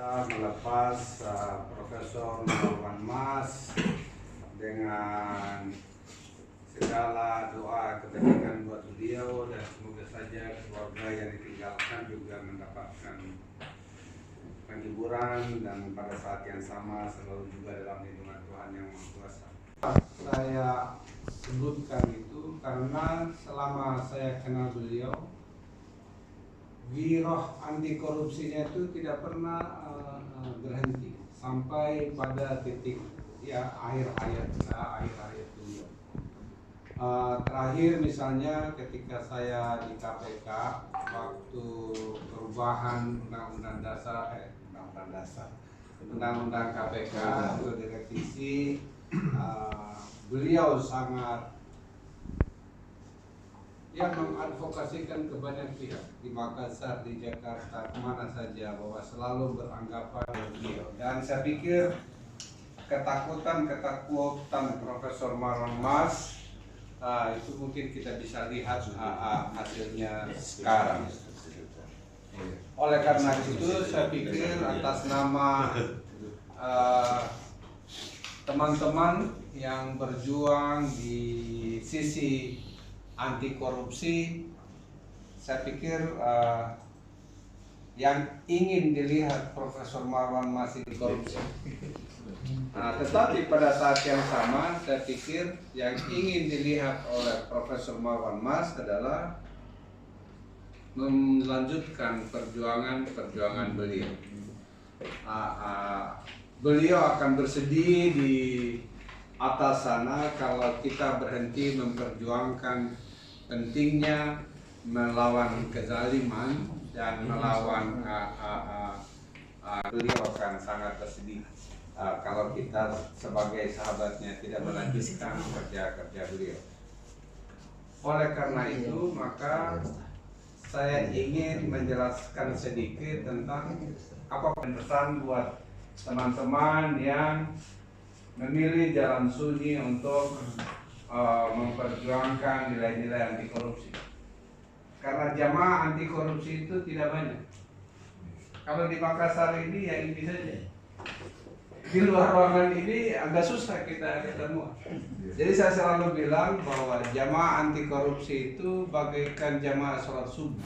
Melepas Profesor Marwan Mas dengan segala doa kebaikan buat beliau, dan semoga saja keluarga yang ditinggalkan juga mendapatkan penghiburan dan pada saat yang sama selalu juga dalam lindungan Tuhan Yang Maha Kuasa. Saya sebutkan itu karena selama saya kenal beliau, giroh anti korupsinya itu tidak pernah berhenti sampai pada titik akhir hayat beliau. Terakhir misalnya ketika saya di KPK waktu perubahan undang-undang KPK untuk direvisi, beliau sangat mengadvokasikan ke banyak pihak di Makassar, di Jakarta, kemana saja, bahwa selalu beranggapan beliau. Dan saya pikir ketakutan Profesor Marwan Mas itu mungkin kita bisa lihat hasilnya sekarang. Oleh karena itu saya pikir atas nama teman-teman yang berjuang di sisi anti korupsi, saya pikir yang ingin dilihat Profesor Marwan masih di korupsi. Tetapi pada saat yang sama saya pikir yang ingin dilihat oleh Profesor Marwan Mas adalah melanjutkan perjuangan beliau. Beliau akan bersedih di atas sana kalau kita berhenti memperjuangkan pentingnya melawan kezaliman dan melawan beliau akan sangat bersedih kalau kita sebagai sahabatnya tidak melanjutkan kerja beliau. Oleh karena itu maka saya ingin menjelaskan sedikit tentang apa pesan buat teman-teman yang memilih jalan sunyi untuk memperjuangkan nilai-nilai anti korupsi. Karena jamaah anti korupsi itu tidak banyak. Kalau di Makassar ini ya ini saja. Di luar ruangan ini agak susah kita ketemu. Jadi saya selalu bilang bahwa jamaah anti korupsi itu bagaikan jamaah sholat subuh.